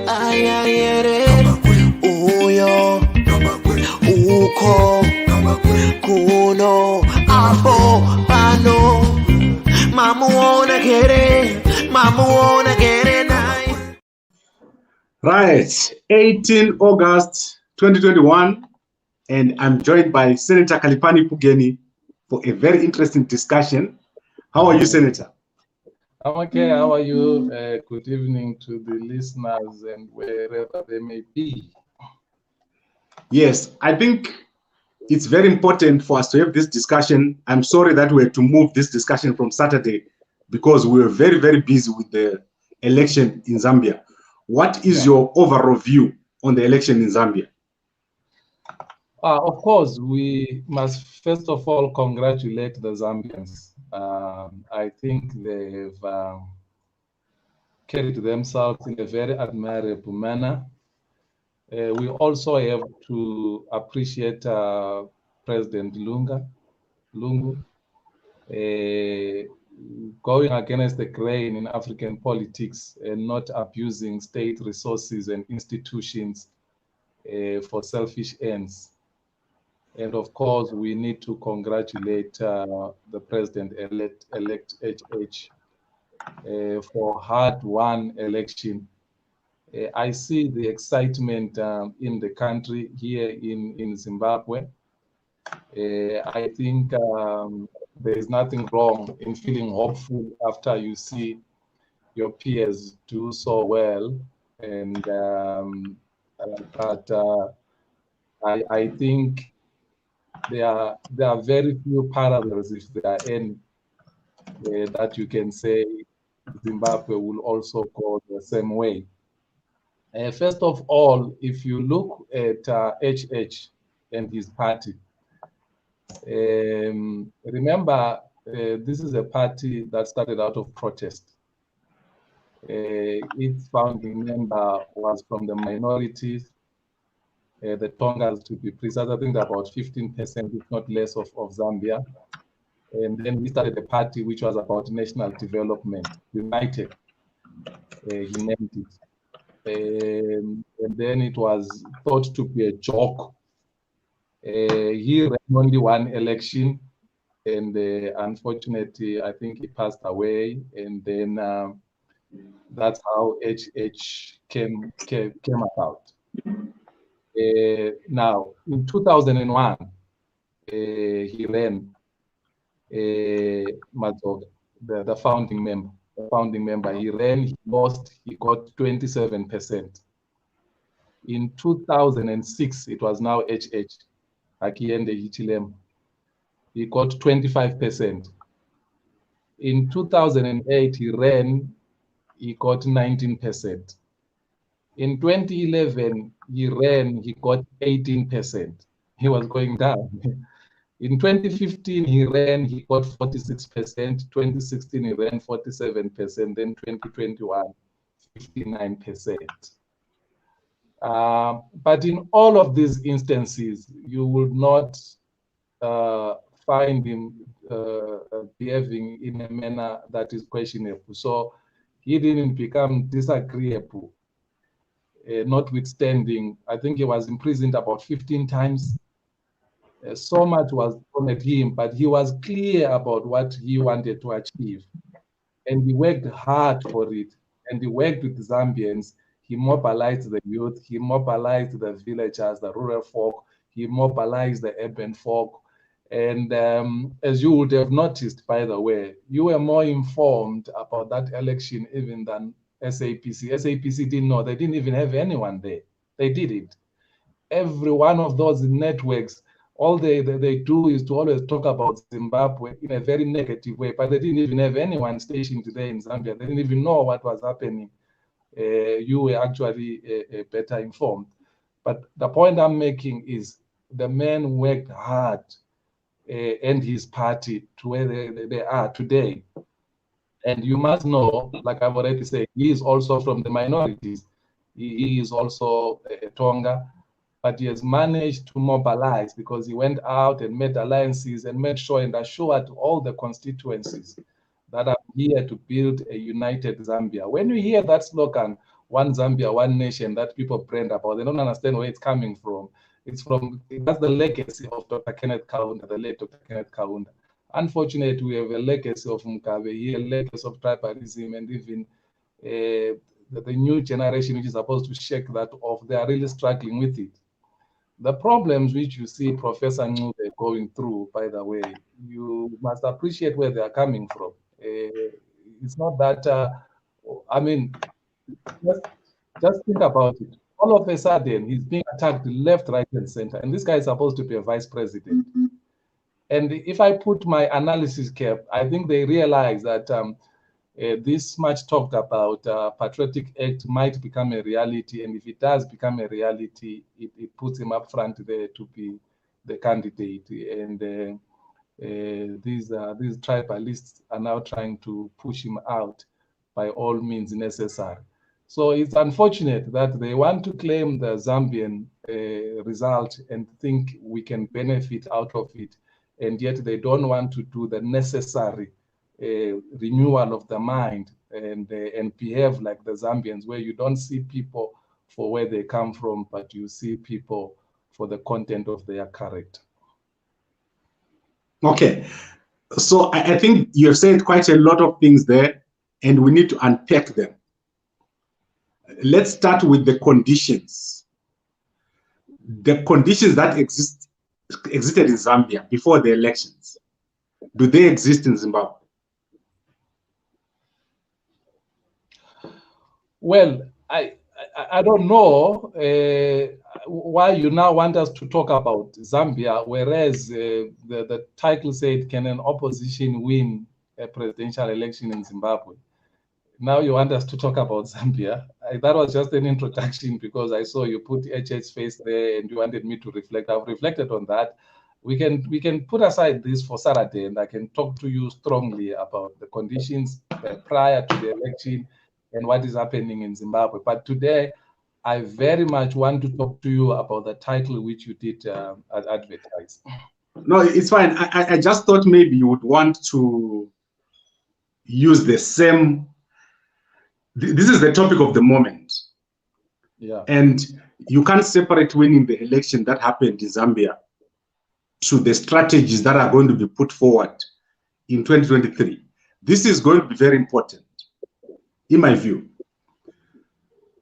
ayayere uyo uko kuno abo bano mamuona kere nai. Right, 18 August 2021, and I'm joined by Senator Khaliphani Phugeni for a very interesting discussion. How are you, Senator? I'm okay. How are you? Good evening to the listeners and wherever they may be. Yes, I think it's very important for us to have this discussion. I'm sorry that we had to move this discussion from Saturday because we were very, very busy with the election in Zambia. What is your overall view on the election in Zambia? Of course, we must first of all congratulate the Zambians. I think they've carried themselves in a very admirable manner. We also have to appreciate President Lungu, going against the grain in African politics and not abusing state resources and institutions for selfish ends. And of course, we need to congratulate the President-elect HH for hard-won election. I see the excitement in the country here in Zimbabwe. I think there is nothing wrong in feeling hopeful after you see your peers do so well. And I think there are very few parallels, if there are any, that you can say Zimbabwe will also go the same way. First of all, if you look at HH and his party, remember this is a party that started out of protest. Its founding member was from the minorities, the Tongas to be precise. I think about 15%, if not less, of Zambia. And then we started a party which was about national development, United, he named it. And then it was thought to be a joke. He ran only one election, and unfortunately, I think he passed away. And then that's how HH came about. Now, in 2001, he ran Madzoga, the founding member. He ran, he lost, he got 27%. In 2006, it was now HH, Akiende Hichilema. He got 25%. In 2008, he ran, he got 19%. In 2011, he ran, he got 18%. He was going down. In 2015, he ran, he got 46%. 2016, he ran 47%. Then 2021, 59%. But in all of these instances, you will not find him behaving in a manner that is questionable. So he didn't become disagreeable. Notwithstanding, I think he was imprisoned about 15 times. So much was thrown at him, but he was clear about what he wanted to achieve. And he worked hard for it. And he worked with the Zambians. He mobilized the youth. He mobilized the villagers, the rural folk. He mobilized the urban folk. And as you would have noticed, by the way, you were more informed about that election even than SAPC. SAPC didn't know. They didn't even have anyone there. They did it. Every one of those networks, all they do is to always talk about Zimbabwe in a very negative way, but they didn't even have anyone stationed there in Zambia. They didn't even know what was happening. You were actually better informed. But the point I'm making is the men worked hard and his party to where they are today. And you must know, like I've already said, he is also from the minorities. He is also a Tonga, but he has managed to mobilize because he went out and made alliances and made sure and assured all the constituencies that are here to build a united Zambia. When we hear that slogan, one Zambia, one nation that people brand about. They don't understand where it's coming from. That's the legacy of Dr. Kenneth Kaunda, the late Dr. Kenneth Kaunda. Unfortunately, we have a legacy of Mugabe here, a legacy of tribalism, and even the new generation, which is supposed to shake that off. They are really struggling with it. The problems which you see Professor Ncube going through, by the way, you must appreciate where they are coming from. It's not that, I mean, just think about it. All of a sudden, he's being attacked left, right, and center. And this guy is supposed to be a vice president. And if I put my analysis cap, I think they realize that this much talked about Patriotic Act might become a reality. And if it does become a reality, it puts him up front there to be the candidate. And these tribalists are now trying to push him out by all means necessary. So it's unfortunate that they want to claim the Zambian result and think we can benefit out of it, and yet they don't want to do the necessary renewal of the mind and behave like the Zambians, where you don't see people for where they come from, but you see people for the content of their character. Okay, so I think you have said quite a lot of things there, and we need to unpack them. Let's start with the conditions. The conditions that existed in Zambia before the elections. Do they exist in Zimbabwe? Well, I don't know why you now want us to talk about Zambia, whereas the title said, can an opposition win a presidential election in Zimbabwe? Now you want us to talk about Zambia. That was just an introduction because I saw you put HH's face there and you wanted me to reflect. I've reflected on that. We can put aside this for Saturday, and I can talk to you strongly about the conditions prior to the election and what is happening in Zimbabwe. But today, I very much want to talk to you about the title which you did advertise. No, it's fine. I just thought maybe you would want to use the same. This is the topic of the moment. Yeah. And you can't separate winning the election that happened in Zambia to the strategies that are going to be put forward in 2023. This is going to be very important, in my view.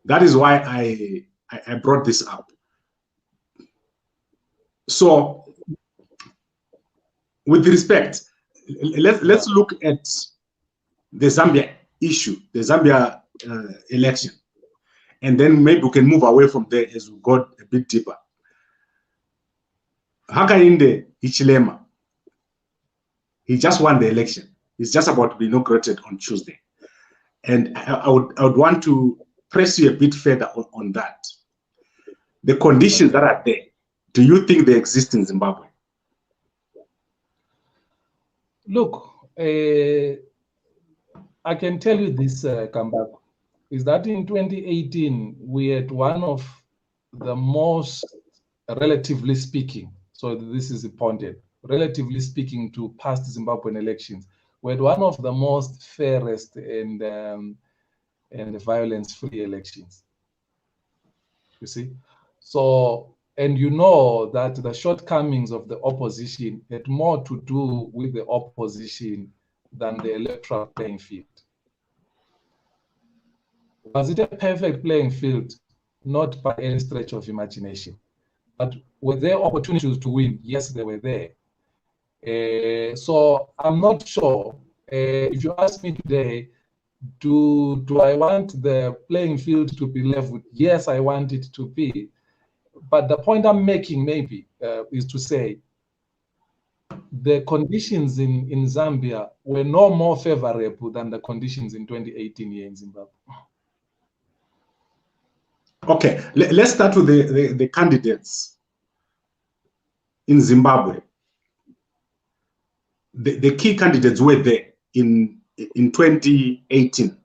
That is why I brought this up. So, with respect, let's look at the Zambia issue, the Zambia election, and then maybe we can move away from there as we go a bit deeper. Hakainde Hichilema, he just won the election. He's just about to be inaugurated on Tuesday. And I would want to press you a bit further on that. The conditions that are there, do you think they exist in Zimbabwe? Look, I can tell you this, Kambako, is that in 2018, we had one of the most, relatively speaking, so this is important, relatively speaking to past Zimbabwean elections, we had one of the most fairest and violence-free elections. You see? So, and you know that the shortcomings of the opposition had more to do with the opposition than the electoral playing field. Was it a perfect playing field? Not by any stretch of imagination. But were there opportunities to win? Yes, they were there. So I'm not sure. If you ask me today, do I want the playing field to be leveled? Yes, I want it to be. But the point I'm making maybe is to say the conditions in Zambia were no more favorable than the conditions in 2018 here in Zimbabwe. Okay, let's start with the candidates in Zimbabwe. The key candidates were there in 2018.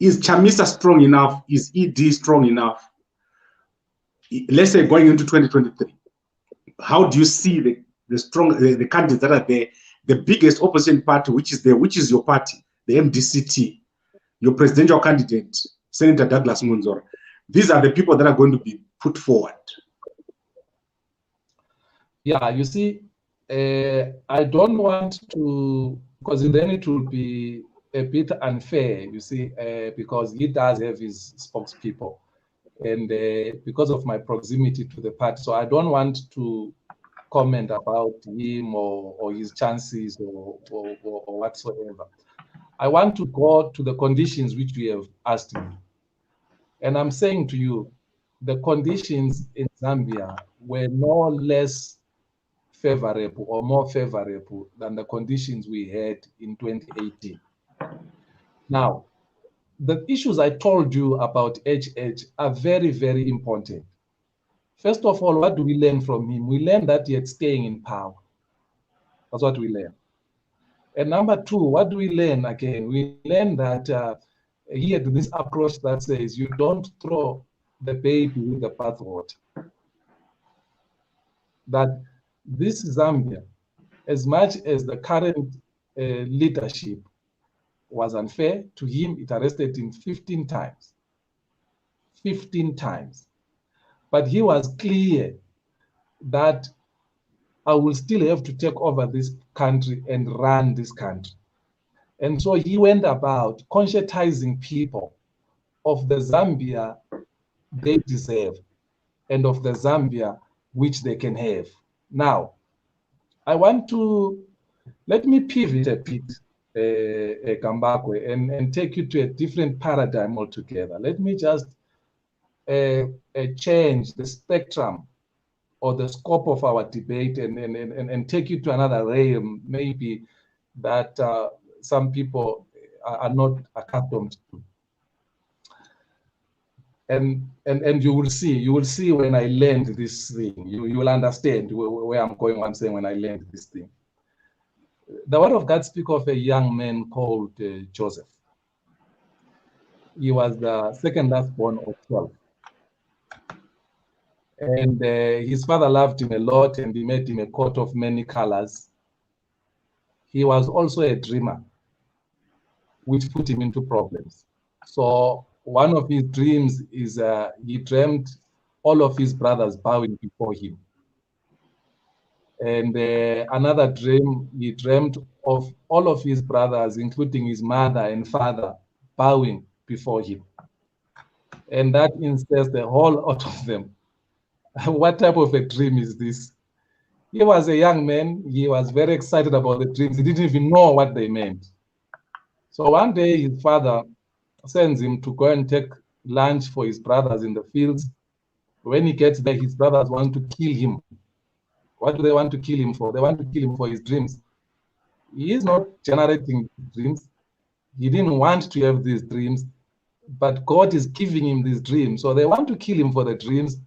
Is Chamisa strong enough? Is ED strong enough? Let's say going into 2023, how do you see the candidates that are there? The biggest opposition party, which is there, which is your party, the MDCT. your presidential candidate, Senator Douglas Munzora. These are the people that are going to be put forward. Yeah, you see, I don't want to, because then it will be a bit unfair, you see, because he does have his spokespeople, and because of my proximity to the party, so I don't want to comment about him or his chances or whatsoever. I want to go to the conditions which you have asked me. And I'm saying to you, the conditions in Zambia were no less favorable or more favorable than the conditions we had in 2018. Now, the issues I told you about HH are very, very important. First of all, what do we learn from him? We learn that he had staying in power. That's what we learn. And number two, what do we learn again? We learn that he had this approach that says you don't throw the baby with the bathwater. That this Zambia, as much as the current leadership was unfair to him, it arrested him 15 times. 15 times. But he was clear that I will still have to take over this country and run this country. And so he went about conscientizing people of the Zambia they deserve and of the Zambia which they can have. Now, let me pivot a bit, Kambakwe, and take you to a different paradigm altogether. Let me just change the spectrum or the scope of our debate and take you to another realm, maybe that some people are not accustomed to. And you will see when I learned this thing, you will understand where I'm going. I'm saying when I learned this thing. The Word of God speaks of a young man called Joseph. He was the second last born of 12. And his father loved him a lot, and he made him a coat of many colors. He was also a dreamer, which put him into problems. So one of his dreams is he dreamt all of his brothers bowing before him. And another dream, he dreamt of all of his brothers, including his mother and father, bowing before him. And that incensed the whole lot of them. What type of a dream is this? He was a young man. He was very excited about the dreams. He didn't even know what they meant. So one day his father sends him to go and take lunch for his brothers in the fields. When he gets there, his brothers want to kill him. What do they want to kill him for? They want to kill him for his dreams. He is not generating dreams. He didn't want to have these dreams, but God is giving him these dreams. So they want to kill him for the dreams.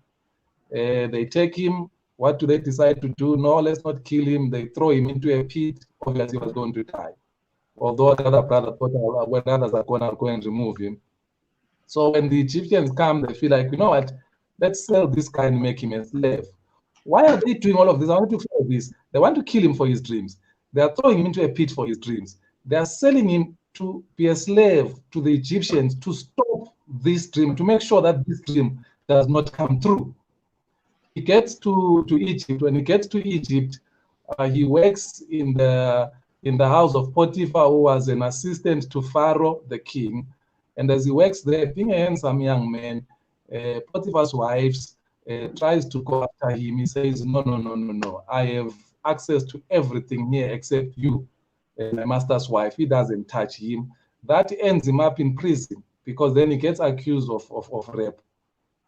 They take him. What do they decide to do? No, let's not kill him. They throw him into a pit. Obviously, he was going to die. Although the other brother thought when others are going to go and remove him. So when the Egyptians come, they feel like, you know what? Let's sell this guy and make him a slave. Why are they doing all of this? I want to follow this. They want to kill him for his dreams. They are throwing him into a pit for his dreams. They are selling him to be a slave to the Egyptians to stop this dream, to make sure that this dream does not come true. He gets to Egypt. When he gets to Egypt, he works in the house of Potiphar, who was an assistant to Pharaoh, the king. And as he works there, being a handsome young man, Potiphar's wives tries to go after him. He says, no. I have access to everything here except you, my master's wife. He doesn't touch him. That ends him up in prison because then he gets accused of rape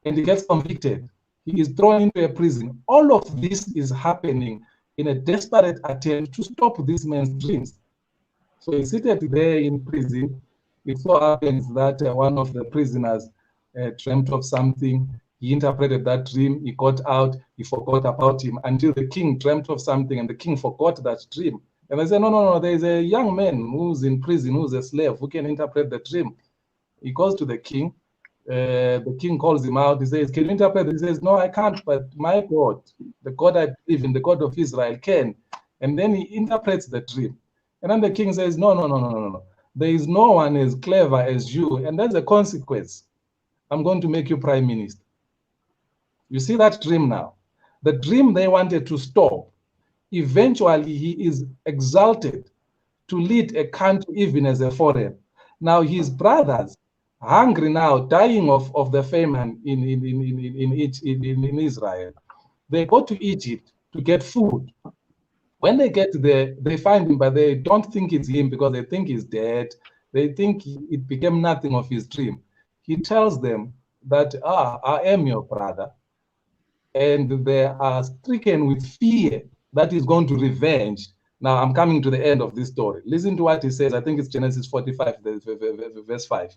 and he gets convicted. He is thrown into a prison. All of this is happening in a desperate attempt to stop this man's dreams. So he's seated there in prison. It so happens that one of the prisoners dreamt of something. He interpreted that dream. He got out. He forgot about him until the king dreamt of something and the king forgot that dream. And I said, no, there's a young man who's in prison, who's a slave, who can interpret the dream. He goes to the king. The king calls him out. He says, can you interpret it? He says, no, I can't, but my God, the God I believe in, the God of Israel, can. And then he interprets the dream. And then the king says, no. There is no one as clever as you, and there's a consequence. I'm going to make you prime minister. You see that dream now? The dream they wanted to stop. Eventually, he is exalted to lead a country even as a foreign. Now his brothers, hungry now, dying of the famine in Israel, they go to Egypt to get food. When they get there, they find him, but they don't think it's him because they think he's dead. They think it became nothing of his dream. He tells them that, I am your brother. And they are stricken with fear that he's going to revenge. Now, I'm coming to the end of this story. Listen to what he says. I think it's Genesis 45, verse 5.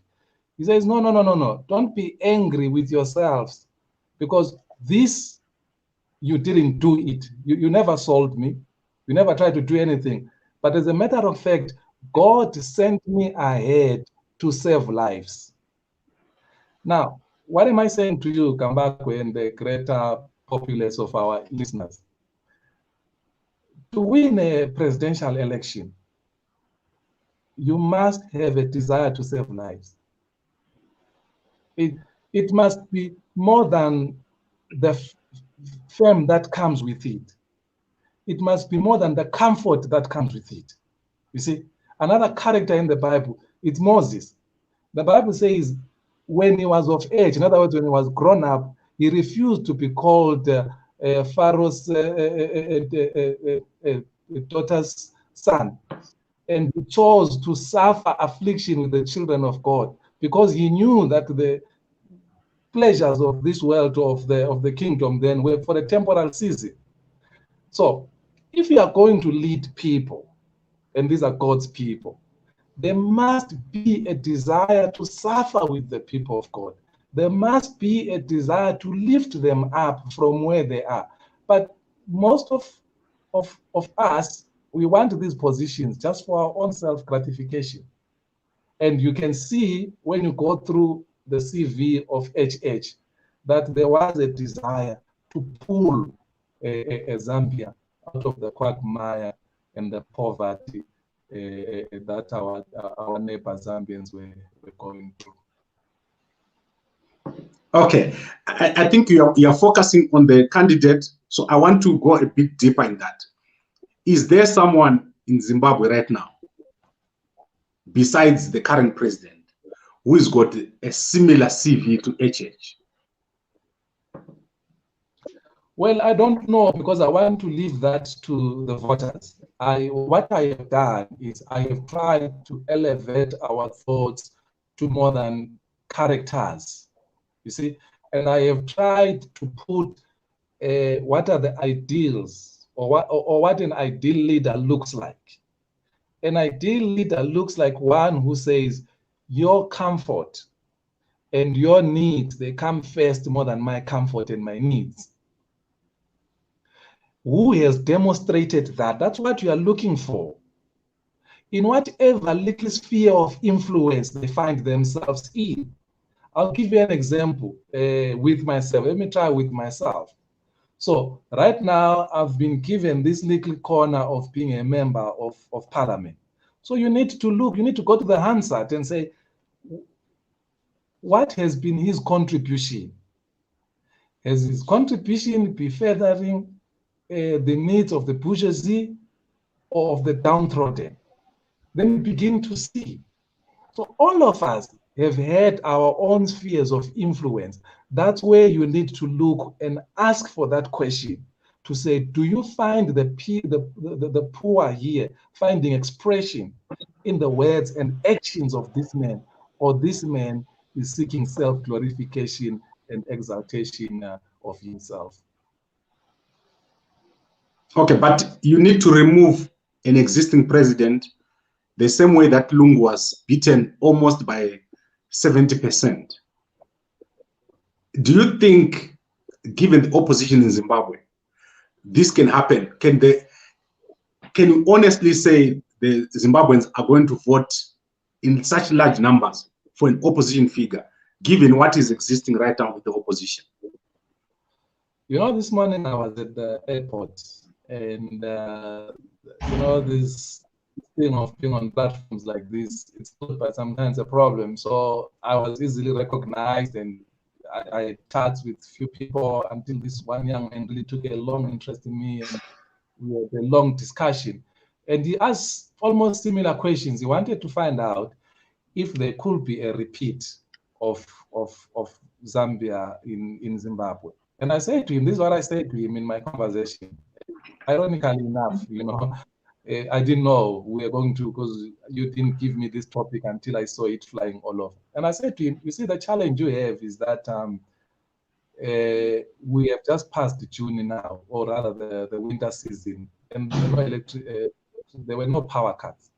He says, no. Don't be angry with yourselves, because this, you didn't do it. You never sold me. You never tried to do anything. But as a matter of fact, God sent me ahead to save lives. Now, what am I saying to you, Kambakwe, and the greater populace of our listeners? To win a presidential election, you must have a desire to save lives. It must be more than the fame that comes with it. It must be more than the comfort that comes with it. You see, another character in the Bible, it's Moses. The Bible says when he was of age, in other words, when he was grown up, he refused to be called Pharaoh's daughter's son. And he chose to suffer affliction with the children of God because he knew that the pleasures of this world, of the kingdom, then were for a temporal season. So if you are going to lead people, and these are God's people, there must be a desire to suffer with the people of God. There must be a desire to lift them up from where they are. But most of us, we want these positions just for our own self-gratification. And you can see when you go through the CV of HH that there was a desire to pull Zambia out of the quagmire and the poverty that our neighbor Zambians were going through. Okay, I think you're focusing on the candidate, so I want to go a bit deeper in that. Is there someone in Zimbabwe right now, besides the current president, who has got a similar CV to HH? Well, I don't know, because I want to leave that to the voters. What I have done is I have tried to elevate our thoughts to more than characters, you see, and I have tried to put what are the ideals, or what an ideal leader looks like. An ideal leader looks like one who says, your comfort and your needs, they come first more than my comfort and my needs. Who has demonstrated that? That's what you are looking for. In whatever little sphere of influence they find themselves in. I'll give you an example with myself. Let me try with myself. So right now, I've been given this little corner of being a member of parliament. So you need to look, you need to go to the Hansard and say, what has been his contribution? Has his contribution been furthering the needs of the bourgeoisie or of the downtrodden? Then we begin to see. So all of us have had our own spheres of influence. That's where you need to look and ask for that question to say, do you find the poor here finding expression in the words and actions of this man, or this man is seeking self-glorification and exaltation of himself? Okay, but you need to remove an existing president the same way that Lungu was beaten almost by 70%. Do you think, given the opposition in Zimbabwe, this can happen? Can you honestly say the Zimbabweans are going to vote in such large numbers for an opposition figure, given what is existing right now with the opposition? You know, this morning I was at the airport, and you know, this thing of being on platforms like this, it's good, but sometimes a problem. So I was easily recognized, and I chat with few people until this one young man really took a long interest in me, and we had a long discussion. And he asked almost similar questions. He wanted to find out if there could be a repeat of Zambia in Zimbabwe. And I said to him, this is what I said to him in my conversation. Ironically enough, I didn't know we were going to, because you didn't give me this topic until I saw it flying all over. And I said to him, you see, the challenge you have is that we have just passed June now, or rather the winter season, and there were no power cuts.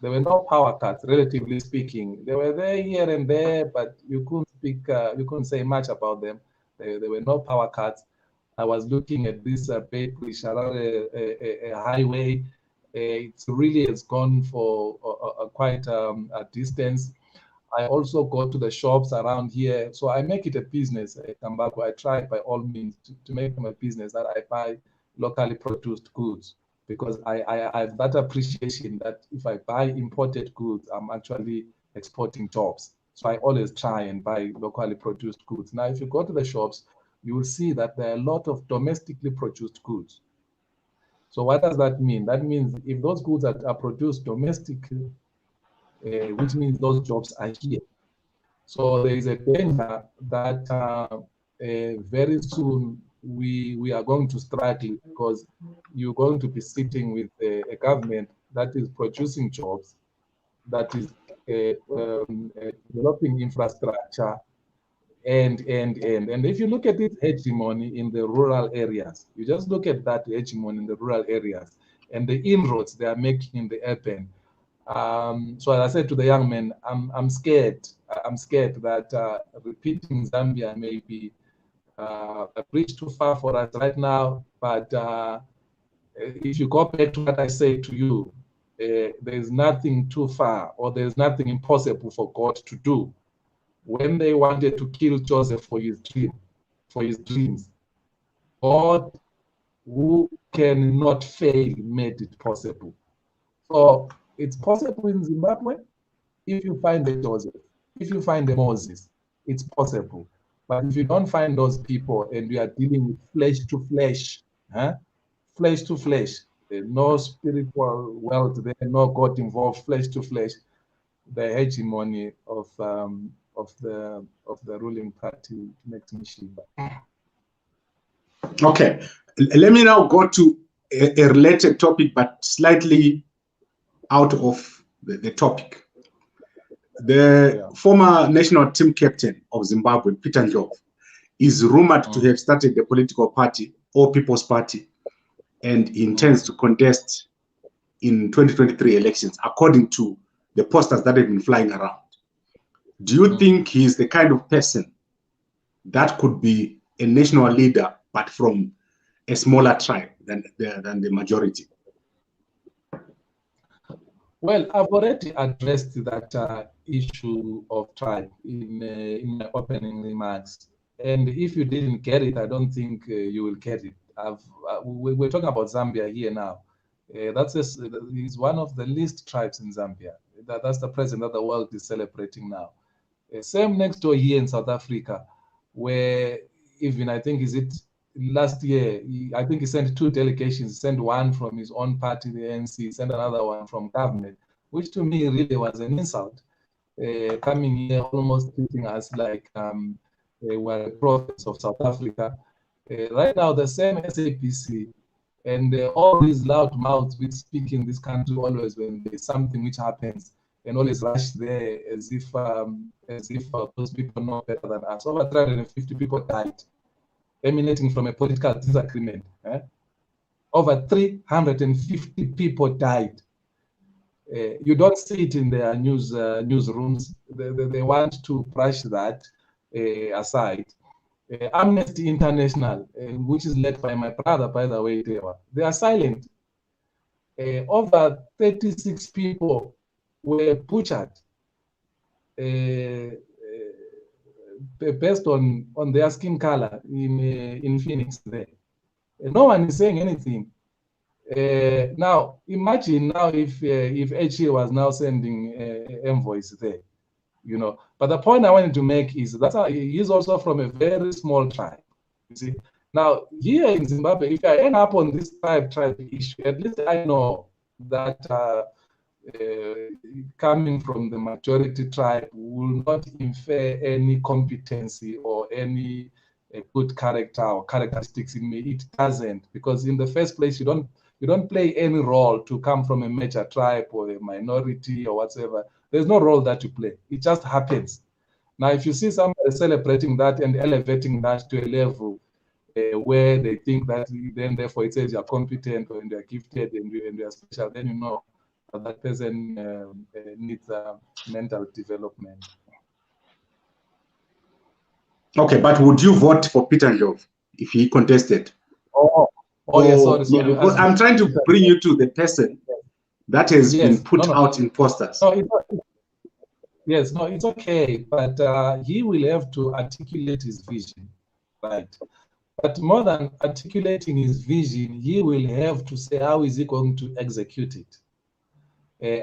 There were no power cuts, relatively speaking. They were there here and there, but you couldn't say much about them. There were no power cuts. I was looking at this bridge around a highway. It really has gone for quite a distance. I also go to the shops around here. So I make it a business, Kambako. I try by all means to make them a business that I buy locally produced goods, because I have that appreciation that if I buy imported goods, I'm actually exporting jobs. So I always try and buy locally produced goods. Now, if you go to the shops, you will see that there are a lot of domestically produced goods. So what does that mean? That means if those goods are produced domestically, which means those jobs are here. So there is a danger that very soon we are going to struggle, because you're going to be sitting with a government that is producing jobs, that is developing infrastructure, and if you look at this hegemony in the rural areas, you just look at that hegemony in the rural areas and the inroads they are making in the urban. So as I said to the young man, I'm scared. I'm scared that repeating Zambia may be a bridge too far for us right now. But if you go back to what I said to you, there's nothing too far, or there's nothing impossible for God to do. When they wanted to kill Joseph for his dreams, God, who cannot fail, made it possible. So it's possible in Zimbabwe. If you find the Joseph, if you find the Moses, it's possible. But if you don't find those people and we are dealing with flesh to flesh, flesh to flesh, no spiritual world there, no God involved, flesh to flesh, the hegemony of the ruling party makes me shiver. Okay, let me now go to a related topic, but slightly out of the topic. The former national team captain of Zimbabwe, Peter Ndlovu, is rumored to have started the political party, or People's Party, and he intends to contest in 2023 elections, according to the posters that have been flying around. Do you think he's the kind of person that could be a national leader, but from a smaller tribe than the majority? Well, I've already addressed that issue of tribe in my opening remarks. And if you didn't get it, I don't think you will get it. We're talking about Zambia here now. He's one of the least tribes in Zambia. That's the president that the world is celebrating now. Same next door here in South Africa, where even I think last year, I think he sent 2 delegations. He sent one from his own party, the ANC, sent another one from government, which to me really was an insult. Coming here, almost treating us like we're a province of South Africa. Right now, the same SAPC and all these loud mouths which speak in this country always when there's something which happens, and always rush there as if those people know better than us. Over 350 people died, emanating from a political disagreement. Over 350 people died. You don't see it in their newsrooms. They want to brush that aside. Amnesty International, which is led by my brother, by the way, they are silent. Over 36 people were butchered based on their skin color in Phoenix there. No one is saying anything. Now, imagine now if HE was now sending envoys there, But the point I wanted to make is that he's also from a very small tribe. You see, now here in Zimbabwe, if I end up on this tribe issue, at least I know that coming from the majority tribe will not infer any competency or any good character or characteristics in me. It doesn't, because in the first place, you don't play any role to come from a major tribe or a minority or whatever. There's no role that you play. It just happens. Now, if you see somebody celebrating that and elevating that to a level where they think that then therefore it says you're competent or you're gifted and you're special, then you know that person needs mental development. Okay, but would you vote for Peter Njov if he contested? Yes, sorry. Yeah, I'm trying to bring you to the person that has been put out in posters. No, it's okay, but he will have to articulate his vision, right? But more than articulating his vision, he will have to say how is he going to execute it.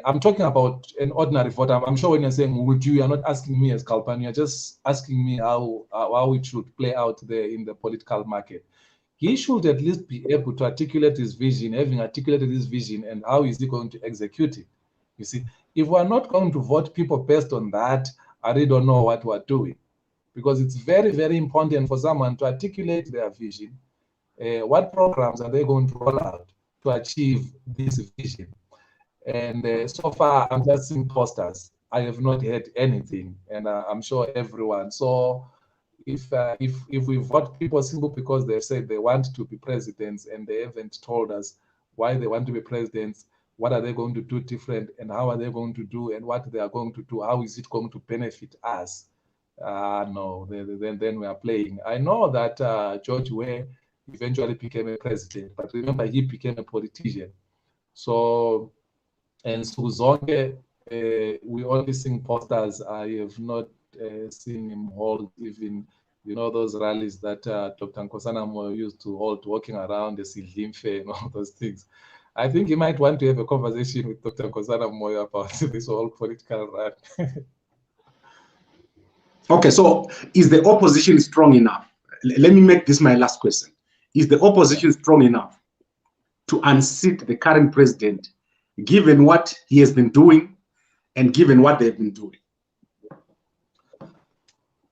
I'm talking about an ordinary voter. I'm sure when you're saying would you are not asking me as Khaliphani, you're just asking me how it should play out there in the political market. He should at least be able to articulate his vision, having articulated his vision, and how is he going to execute it. You see, if we're not going to vote people based on that, I really don't know what we're doing, because it's very, very important for someone to articulate their vision. What programs are they going to roll out to achieve this vision? And so far, I'm just seeing posters. I have not heard anything, and I'm sure everyone. So if we vote people simply because they said they want to be presidents and they haven't told us why they want to be presidents, what are they going to do different, and how are they going to do, and what they are going to do, how is it going to benefit us? No, then we are playing. I know that George Weah eventually became a president, but remember, he became a politician. So, and Suzonke, we only sing posters. I have not seen him hold even, those rallies that Dr. Nkosana Moyo used to hold, walking around the Sidlimfe and all those things. I think you might want to have a conversation with Dr. Nkosana Moyo about this whole political run. Okay, so is the opposition strong enough? Let me make this my last question. Is the opposition strong enough to unseat the current president, given what he has been doing and given what they've been doing?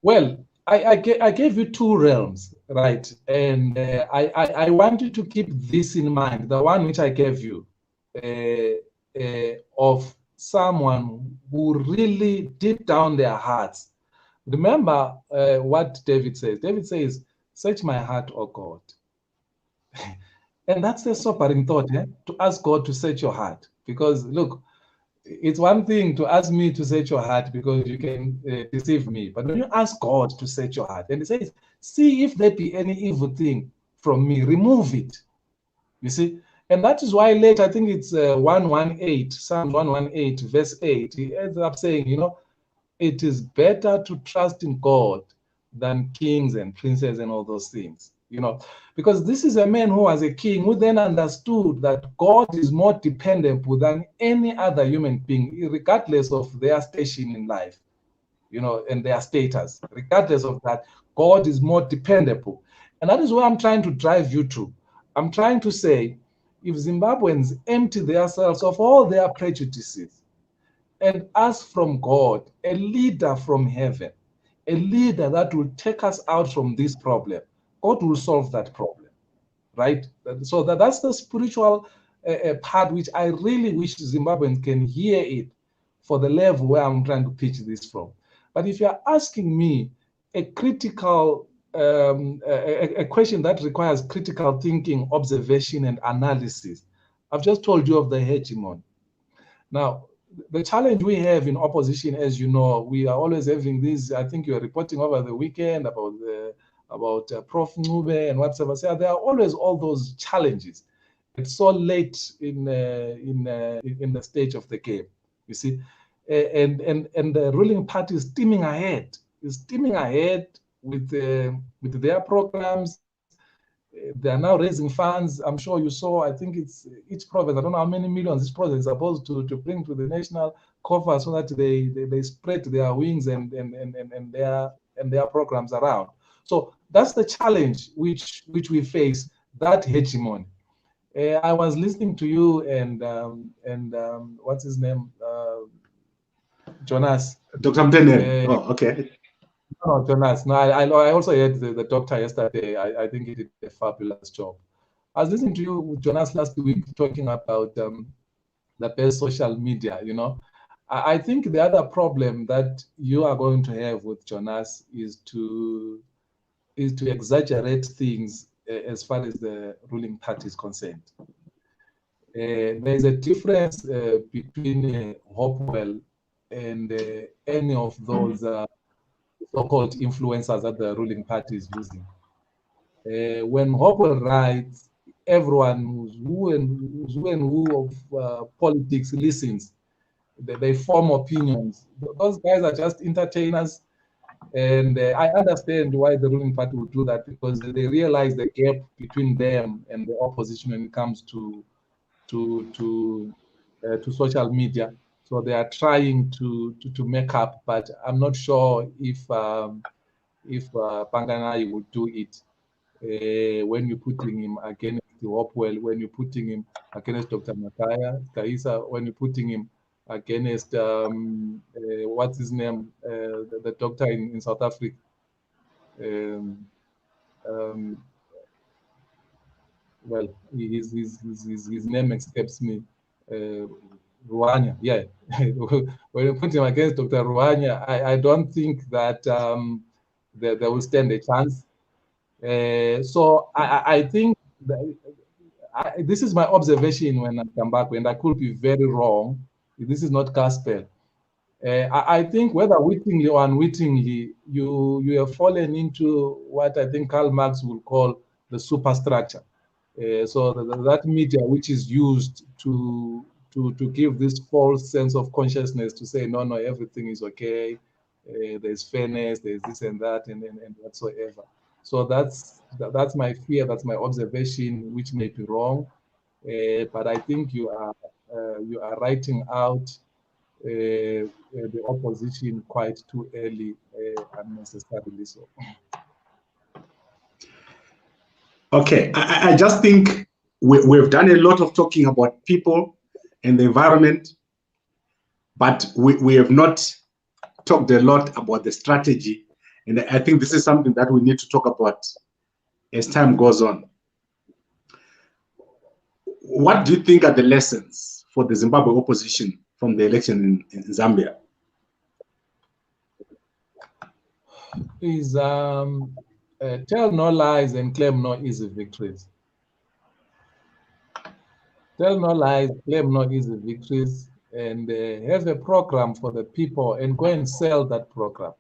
Well, I gave you two realms, right? And I want you to keep this in mind, the one which I gave you, of someone who really deep down their hearts. Remember what David says. David says, search my heart, O God. And that's the sobering thought, to ask God to search your heart. Because look, it's one thing to ask me to search your heart because you can deceive me. But when you ask God to search your heart, and he says, see if there be any evil thing from me, remove it. You see? And that is why later, I think it's 118, Psalm 118, verse 8, he ends up saying, it is better to trust in God than kings and princes and all those things. Because this is a man who was a king who then understood that God is more dependable than any other human being, regardless of their station in life, and their status. Regardless of that, God is more dependable. And that is where I'm trying to drive you to. I'm trying to say, if Zimbabweans empty themselves of all their prejudices and ask from God, a leader from heaven, a leader that will take us out from this problem, God will solve that problem, right? So that's the spiritual part which I really wish Zimbabweans can hear it for the level where I'm trying to pitch this from. But if you're asking me a critical, a question that requires critical thinking, observation, and analysis, I've just told you of the hegemon. Now, the challenge we have in opposition, as you know, we are always having these, I think you are reporting over the weekend about Prof. Ncube and whatever. So there are always all those challenges. It's so late in the stage of the game, you see, and the ruling party is steaming ahead. Is steaming ahead with their programs. they are now raising funds. I'm sure you saw, I think it's each province, I don't know how many millions each province is supposed to bring to the national cover so that they spread their wings and their programs around. So that's the challenge which we face, that hegemony. I was listening to you and what's his name? Jonas. Dr. Mtendeni. Oh, okay. No, Jonas. No, I also heard the doctor yesterday. I think he did a fabulous job. I was listening to you, Jonas, last week talking about the best social media. You know, I think the other problem that you are going to have with Jonas is to exaggerate things as far as the ruling party is concerned. There is a difference between Hopewell and any of those so-called influencers that the ruling party is using. When Hopewell writes, everyone who of politics listens. They form opinions. Those guys are just entertainers. And I understand why the ruling party would do that, because they realize the gap between them and the opposition when it comes to social media. So they are trying to make up, but I'm not sure if Panganai would do it when you're putting him against Hopewell, when you're putting him against Dr. Kaisa, when you're putting him against what's his name, the doctor in South Africa. Well, his name escapes me. Ruanya, yeah. When you put him against Dr. Ruanya, I don't think that they will stand a chance. So I think that this is my observation when I come back, and I could be very wrong. This is not gospel. I think whether wittingly or unwittingly, you have fallen into what I think Karl Marx would call the superstructure. So that media which is used to give this false sense of consciousness, to say no, everything is okay, there's fairness, there's this and that, and whatsoever. So that's my fear, that's my observation, which may be wrong, but I think you are writing out the opposition quite too early, unnecessarily so. Okay, I just think we've done a lot of talking about people and the environment, but we have not talked a lot about the strategy. And I think this is something that we need to talk about as time goes on. What do you think are the lessons for the Zimbabwe opposition from the election in Zambia? Is tell no lies and claim no easy victories. Tell no lies, claim no easy victories, and have a program for the people and go and sell that program.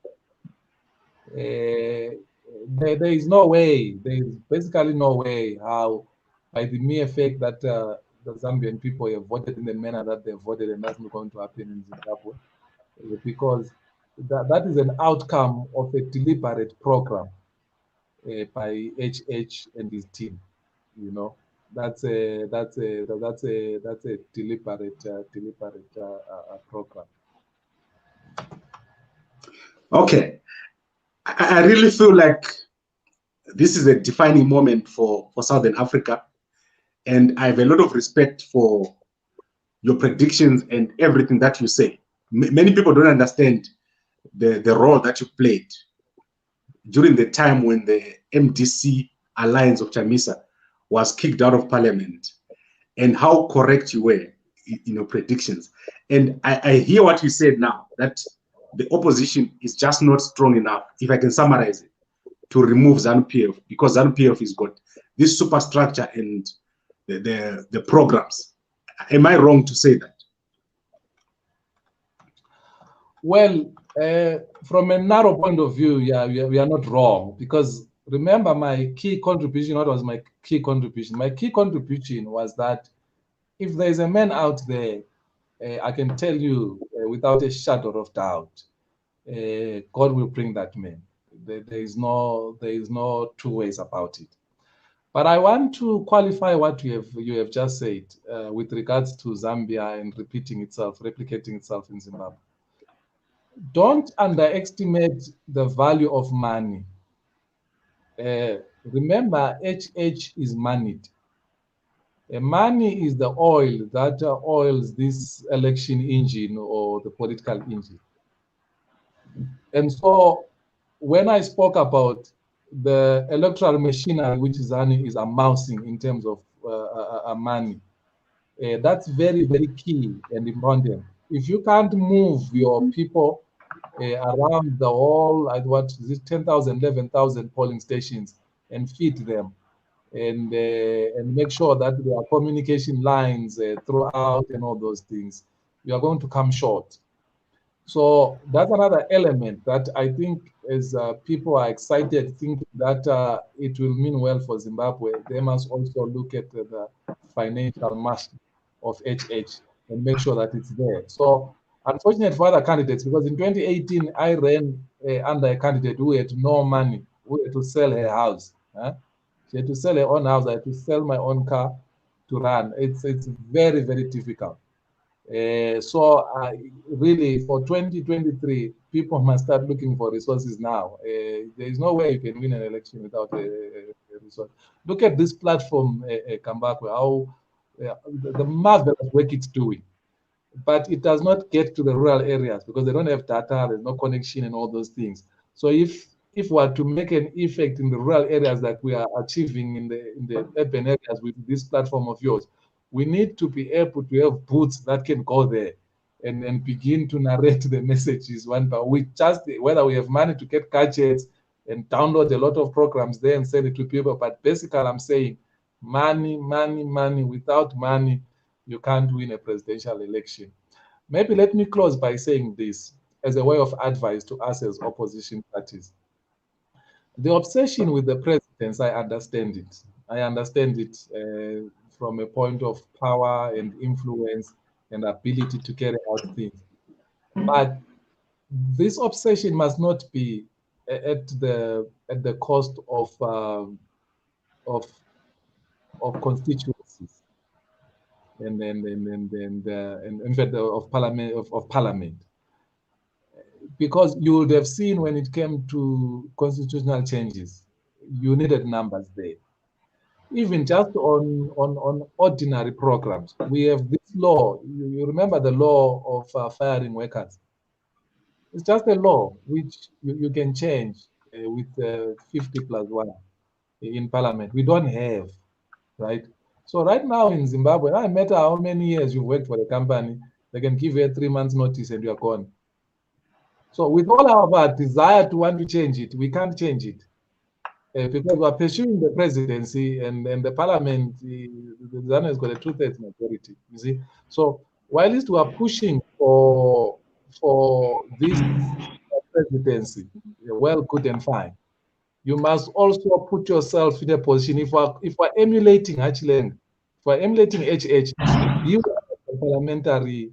There is no way, there is basically no way how, by the mere fact that the Zambian people have voted in the manner that they voted, and that's not going to happen in Zimbabwe, because that is an outcome of a deliberate program by HH and his team. You know, that's a deliberate program. Okay, I really feel like this is a defining moment for Southern Africa, and I have a lot of respect for your predictions and everything that you say. Many people don't understand the role that you played during the time when the MDC alliance of Chamisa was kicked out of parliament, and how correct you were in your predictions. And I hear what you said now, that the opposition is just not strong enough, if I can summarize it, to remove ZANU-PF, because ZANU-PF has got this superstructure and the programs. Am I wrong to say that? Well, from a narrow point of view, yeah, we are not wrong, because remember my key contribution. What was my key contribution? My key contribution was that if there is a man out there, I can tell you without a shadow of doubt, God will bring that man. There is no two ways about it. But I want to qualify what you have just said with regards to Zambia and replicating itself in Zimbabwe. Don't underestimate the value of money. Remember, HH is moneyed. Money is the oil that oils this election engine or the political engine. And so when I spoke about the electoral machinery, which ZANU is amassing in terms of money, that's very, very key and important. If you can't move your people around the whole, 10,000, 11,000 polling stations and feed them, and make sure that there are communication lines throughout and all those things, you are going to come short. So that's another element that I think as people are excited, thinking that it will mean well for Zimbabwe, they must also look at the financial mass of HH and make sure that it's there. So unfortunate for other candidates, because in 2018, I ran under a candidate who had no money, who had to sell her house. She had to sell her own house. I had to sell my own car to run. It's very, very difficult. So really for 2023, people must start looking for resources now. There is no way you can win an election without a resource. Look at this platform, Kambakwe, how the marvelous work it's doing. But it does not get to the rural areas because they don't have data, there's no connection and all those things. So if we are to make an effect in the rural areas that we are achieving in the urban areas with this platform of yours, we need to be able to have booths that can go there and begin to narrate the messages one by one. Whether we have money to get gadgets and download a lot of programs there and send it to people, but basically I'm saying money, money, money. Without money, you can't win a presidential election. Maybe let me close by saying this as a way of advice to us as opposition parties. The obsession with the presidency, I understand it. I understand it from a point of power and influence and ability to carry out things. But this obsession must not be at the cost of constituencies and in fact of parliament. Because you would have seen when it came to constitutional changes, you needed numbers there. Even just on ordinary programs, we have this law. You remember the law of firing workers. It's just a law which you can change with 50+1 in parliament. We don't have, right? So right now in Zimbabwe, no matter how many years you worked for the company, they can give you a 3 months notice and you're gone. So with all our desire to want to change it, we can't change it. Because we're pursuing the presidency and the parliament, the ZANU has got a 2/3 majority, you see. So while we are pushing for this presidency, well, good and fine, you must also put yourself in a position, if we're emulating Hachileng, if we're emulating HH, you have a parliamentary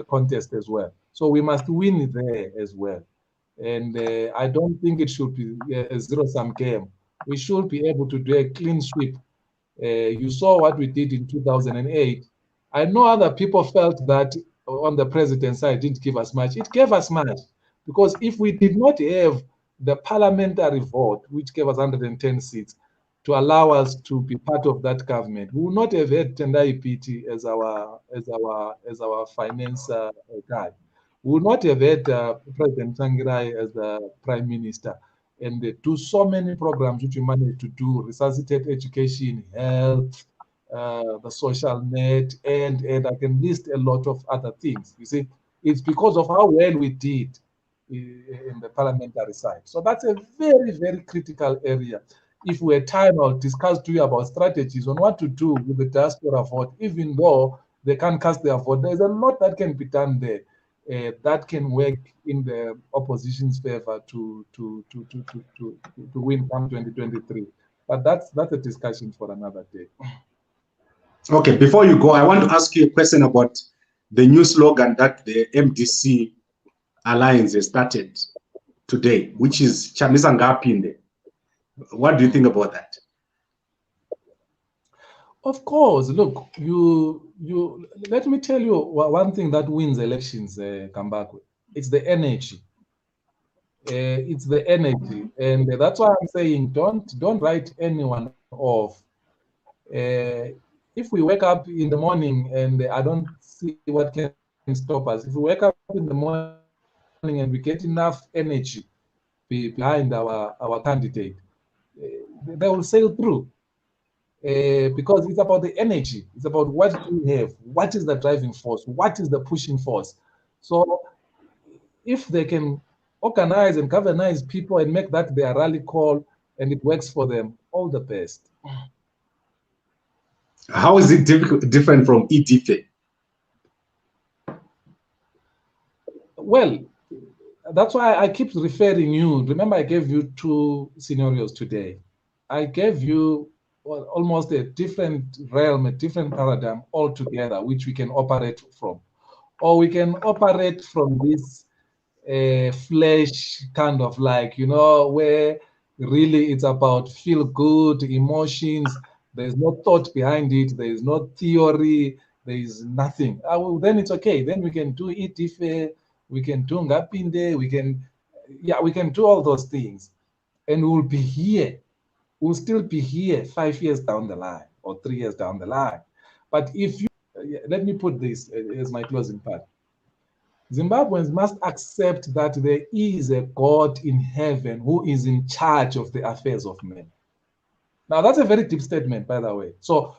contest as well. So we must win there as well. And I don't think it should be a zero-sum game. We should be able to do a clean sweep. You saw what we did in 2008. I know other people felt that on the president's side didn't give us much. It gave us much, because if we did not have the parliamentary vote, which gave us 110 seats, to allow us to be part of that government, we would not have had Tendai Biti as our finance guy. We would not have had President Tsvangirai as the Prime Minister, and they do so many programs which we managed to do: resuscitate education, health, the social net, and I can list a lot of other things. You see, it's because of how well we did in the parliamentary side. So that's a very, very critical area. If we had time, I'll discuss to you about strategies on what to do with the diaspora vote, even though they can't cast their vote. There's a lot that can be done there. That can work in the opposition's favor to win come 2023. But that's a discussion for another day. Okay, before you go, I want to ask you a question about the new slogan that the MDC Alliance has started today, which is Chamisa Ngapinde. What do you think about that? Of course, look, let me tell you one thing that wins elections, Kambakwe. It's the energy. It's the energy, and that's why I'm saying don't write anyone off. If we wake up in the morning and I don't see what can stop us, if we wake up in the morning and we get enough energy behind our candidate, they will sail through. Because it's about the energy, it's about what we have, what is the driving force, what is the pushing force. So if they can organize and galvanize people and make that their rally call and it works for them, all the best. How is it different from EDFA? Well, that's why I keep referring you. Remember, I gave you two scenarios today. I gave you almost a different realm, a different paradigm altogether, which we can operate from. Or we can operate from this flesh kind of like, where really it's about feel good emotions. There's no thought behind it. There is no theory. There is nothing. Then it's okay. Then we can do it if we can do Ngapinde. We can do all those things. And we'll be here. We'll still be here 5 years down the line or 3 years down the line. But if you, let me put this as my closing part. Zimbabweans must accept that there is a God in heaven who is in charge of the affairs of men. Now, that's a very deep statement, by the way. So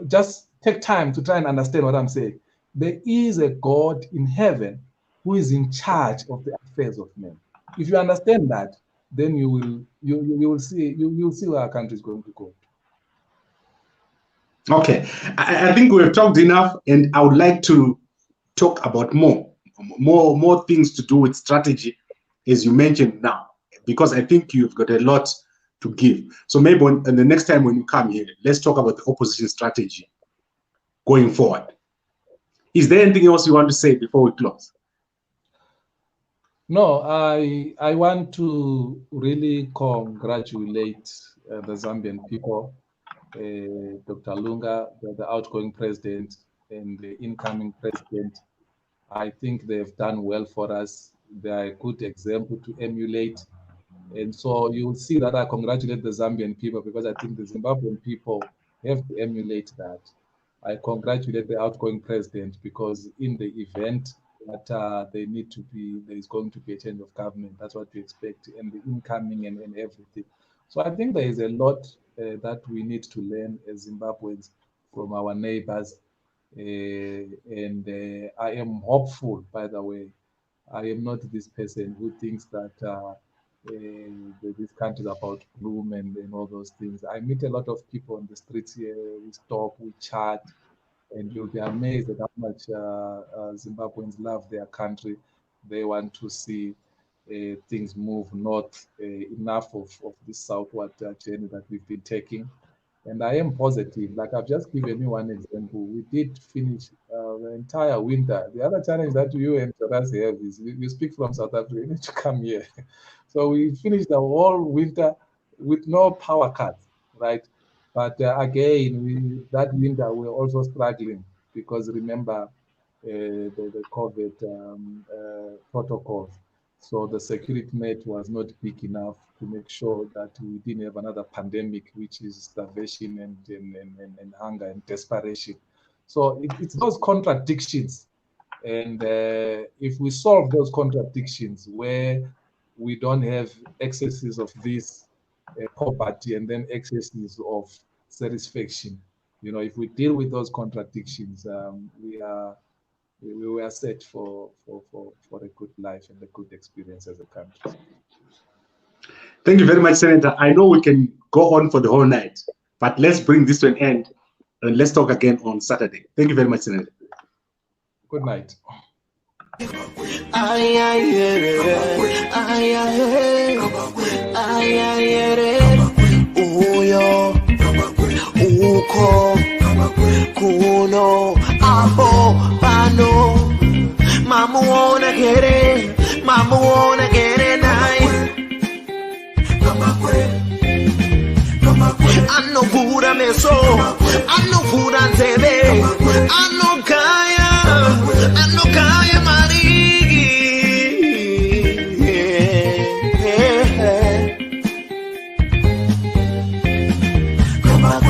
just take time to try and understand what I'm saying. There is a God in heaven who is in charge of the affairs of men. If you understand that, then you will see where our country is going to go. Okay, I think we have talked enough, and I would like to talk about more things to do with strategy, as you mentioned now, because I think you've got a lot to give. So maybe the next time when you come here, let's talk about the opposition strategy going forward. Is there anything else you want to say before we close? No, I want to really congratulate the Zambian people, Dr. Lunga, the outgoing president, and the incoming president. I think they've done well for us. They are a good example to emulate. And so you will see that I congratulate the Zambian people because I think the Zimbabwean people have to emulate that. I congratulate the outgoing president because in the event that there is going to be a change of government. That's what we expect, and the incoming and everything. So I think there is a lot that we need to learn as Zimbabweans from our neighbors. And I am hopeful, by the way. I am not this person who thinks that this country is about gloom and all those things. I meet a lot of people on the streets here. We stop, we chat. And you'll be amazed at how much Zimbabweans love their country. They want to see things move north, enough of this southward journey that we've been taking. And I am positive. Like I've just given you one example. We did finish the entire winter. The other challenge that you and Jonas have is you speak from South Africa, you need to come here. So we finished the whole winter with no power cuts, right? But again, that winter we're also struggling because remember the COVID protocols. So the security net was not big enough to make sure that we didn't have another pandemic, which is starvation and hunger and desperation. So it's those contradictions. And if we solve those contradictions where we don't have excesses of this poverty and then excesses of satisfaction, if we deal with those contradictions, we are set for a good life and a good experience as a country. Thank you very much, Senator. I know we can go on for the whole night, but let's bring this to an end and let's talk again on Saturday. Thank you very much, Senator. Good night. Kuno abo bano mama wanna get it nice.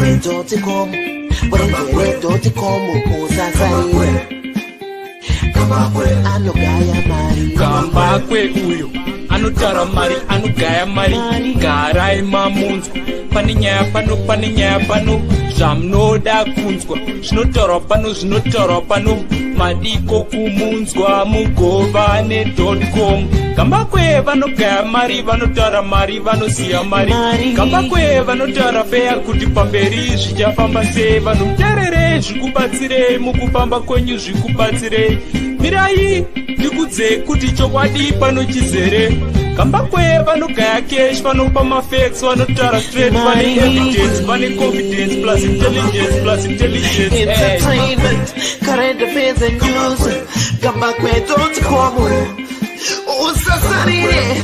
kwe.com warengere.com usasarire Kambakwe anogaya mari Kambakwe uyo anotara mari anogaya mari garai mamunzwa pane nyaya pano zvamunoda kunzwa zvinotaurwa pano madiko kumunzwa mugovane.com Kambakwe vanogaya mari vanotaura mari vanosiya mari Kambakwe vanotaura feya kuti pamberi zvichafamba sei vanhu muteerere zvikubatsirei mukufamba kwenyu zvikubatsirei mirai ndikudze kuti chokwadi pano chizere Kambakwe vanogaya cash vanopa mafacts vanotaura straight vane evidence vane confidence plus intelligence entertainment current affairs and news Kambakwe.com usasarire